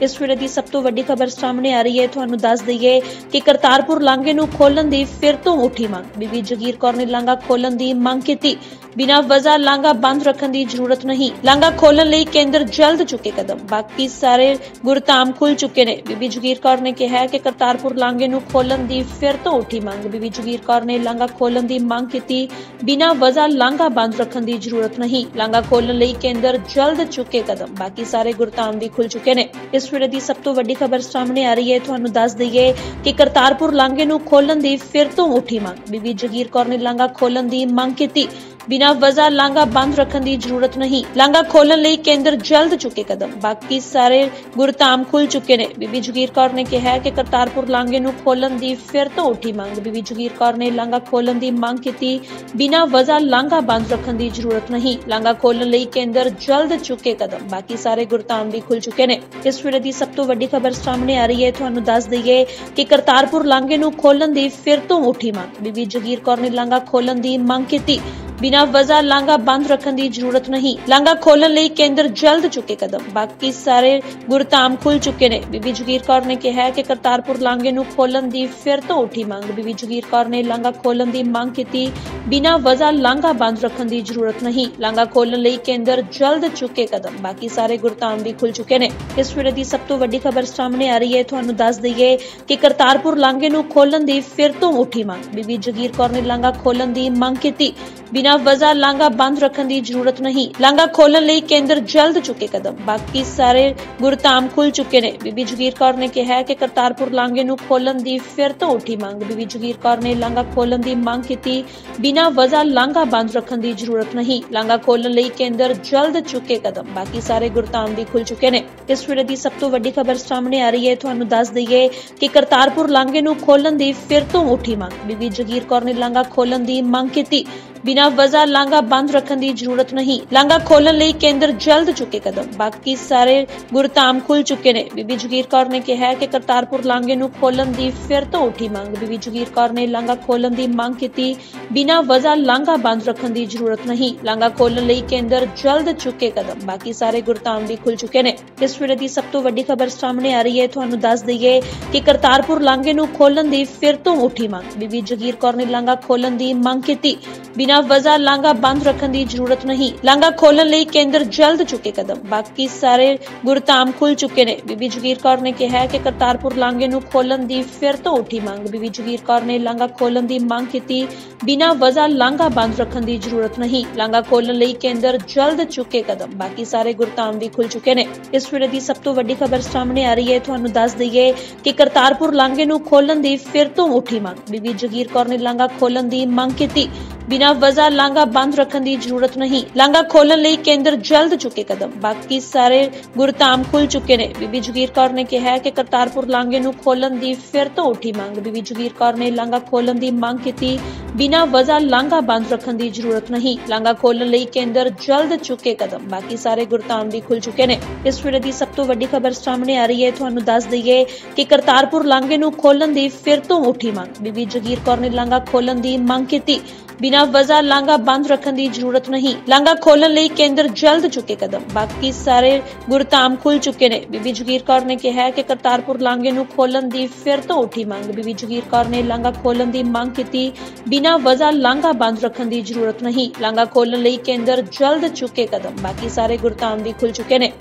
इस ਵੇਲੇ ਦੀ ਸਭ ਤੋਂ ਵੱਡੀ ਖਬਰ ਸਾਹਮਣੇ ਆ ਰਹੀ ਹੈ। ਤੁਹਾਨੂੰ ਦੱਸ ਦਈਏ ਕਿ ਕਰਤਾਰਪੁਰ ਲਾਂਘੇ ਨੂੰ ਖੋਲਣ ਦੀ ਫਿਰ ਤੋਂ ਉੱਠੀ ਮੰਗ। ਬੀਬੀ ਜਗੀਰ ਕੌਰ ਨੇ ਲਾਂਘਾ ਖੋਲਣ ਦੀ ਮੰਗ ਕੀਤੀ। बिना वजह लांघा बंद रखने की जरूरत नहीं। लांघा खोलने लई केंद्र जल्द चुके कदम। बाकी सारे गुरधाम खुल चुके ने। बीबी जगीर कौर ने कहा है कि करतारपुर लांघे नूं खोलण दी फिर तो उठी मंग। बीबी जगीर कौर ने लांघा खोलण दी मंग की। बिना वजह लांघा बंद रखने की जरूरत नहीं। लांघा खोलने लई केंद्र जल्द चुके कदम। बाकी सारे गुरधाम भी खुल चुके ने। इस वेले दी सब तो वड्डी खबर सामने आ रही है। तुहानूं दस दईए कि करतारपुर लांघे नूं खोलण दी फिर तो उठी मंग। बीबी जगीर कौर ने लांघा खोलण दी मंग की। बिना वजह लांघा बंद रखने की जरूरत नहीं। लांघा खोलने लई केंद्र जल्द चुके कदम। बाकी सारे गुरधाम खुल चुके ने। बीबी जगीर कौर ने कहा है कि करतारपुर लांघे नूं खोलण दी फिर तो उठी मंग। बीबी जगीर कौर ने लांघा खोलण दी मंग की। बिना वजह लांघा बंद रखने की जरूरत नहीं। लांघा खोलण लई केंद्र जल्द चुके कदम। बाकी सारे गुरधाम भी खुल चुके ने। इस वेले दी सब तो वड्डी खबर सामने आ रही है। तुहानूं दस दईए कि करतारपुर लांघे नूं खोलण दी फिर तो उठी मंग। बीबी जगीर कौर ने लांघा खोलण दी मंग की। बिना वजह लांघा बंद रखने की जरूरत नहीं। लांघा खोलण लई केंद्र जल्द चुके कदम। बाकी सारे गुरधाम खुल चुके ने। बीबी जगीर कौर ने कहा है कि करतारपुर लांघे नूं खोलण दी फिर तो उठी मंग। बीबी जगीर कौर ने लांघा खोलण दी मंग की। बिना वजह लांघा बंद रखने की जरूरत नहीं। लांघा खोलण लई केंद्र जल्द चुके कदम। बाकी सारे गुरधाम भी खुल चुके ने। इस वेले दी सब तो वड्डी खबर सामने आ रही है। तुहानूं दस दईए कि करतारपुर लांघे नूं खोलण दी फिर तो उठी मंग। बीबी जगीर कौर ने लांघा खोलण दी मंग की। बिना वजह लांघा बंद रखने की जरूरत नहीं। लांघा खोलण लई केंद्र जल्द चुके कदम। बाकी सारे गुरधाम खुल चुके ने। बीबी जगीर कौर ने कहा है कि करतारपुर लांघे नूं खोलण दी फिर तो उठी मंग। बीबी जगीर कौर ने लांघा खोलण दी मंग की। बिना वजह लांघा बंद रखने की जरूरत नहीं। लांघा खोलण लई केंद्र जल्द चुके कदम। बाकी सारे गुरधाम भी खुल चुके ने। इस वेले दी सब तो वड्डी खबर सामने आ रही है। तुहानूं दस दईए कि करतारपुर लांघे नूं खोलण दी फिर तो उठी मंग। बीबी जगीर कौर ने लांघा खोलण दी मंग की। बिना वजह लांघा बंद रखने की जरूरत नहीं। लांघा खोलण लई केंद्र जल्द चुके कदम। बाकी सारे गुरधाम खुल चुके ने। बीबी जगीर कौर ने कहा है कि करतारपुर लांघे नूं खोलण दी फिर तो उठी मंग। बीबी जगीर कौर ने लांघा खोलण दी मंग की। बिना वजह लांघा बंद रखने की जरूरत नहीं। लांघा खोलण लई केंद्र जल्द चुके कदम। बाकी सारे गुरधाम भी खुल चुके ने। इस वेले दी सब तो वड्डी खबर सामने आ रही है। तुहानूं दस दईए कि करतारपुर लांघे नूं खोलण दी फिर तो उठी मंग। बीबी जगीर कौर ने लांघा खोलण दी मंग की। बिना वजह लांघा बंद रखने की जरूरत नहीं। लांघा खोलण लई केंद्र जल्द चुके कदम। बाकी सारे गुरधाम खुल चुके ने। बीबी जगीर कौर ने कहा है कि करतारपुर लांघे नूं खोलण दी फिर तो उठी मंग। बीबी जगीर कौर ने लांघा खोलण दी मंग की। बिना वजह लांघा बंद रखने की जरूरत नहीं। लांघा खोलण लई केंद्र जल्द चुके कदम। बाकी सारे गुरधाम भी खुल चुके ने। इस वेले दी सब तो वड्डी खबर सामने आ रही है। तुहानूं दस दईए कि करतारपुर लांघे नूं खोलण दी फिर तो उठी मंग। बीबी जगीर कौर ने लांघा खोलण दी मंग की। बिना वजह लांघा बंद रखने की जरूरत नहीं। लांघा खोलण लई केंद्र जल्द चुके कदम। बाकी सारे गुरधाम खुल चुके ने। बीबी जगीर कौर ने कहा है कि करतारपुर लांघे नूं खोलण दी फिर तो उठी मंग। बीबी जगीर कौर ने लांघा खोलण दी मंग की। बिना वजह लांघा बंद रखने की जरूरत नहीं। लांघा खोलण लई केंद्र जल्द चुके कदम। बाकी सारे गुरधाम भी खुल चुके ने। इस वेले दी सब तो वड्डी खबर सामने आ रही है। तुहानूं दस दईए कि करतारपुर लांघे नूं खोलण दी फिर तो उठी मंग। बीबी जगीर कौर ने लांघा खोलण दी मंग की। बिना वजह लांघा बंद रखने की जरूरत नहीं। लांघा खोलण लई केंद्र जल्द चुके कदम। बाकी सारे गुरधाम खुल चुके ने। बीबी जगीर कौर ने कहा है कि करतारपुर लांघे नूं खोलण दी फिर तो उठी मंग। बीबी जगीर कौर ने लांघा खोलण दी मंग की। बिना वजह लांघा बंद रखने की जरूरत नहीं। लांघा खोलण लई केंद्र जल्द चुके कदम। बाकी सारे गुरधाम भी खुल चुके ने।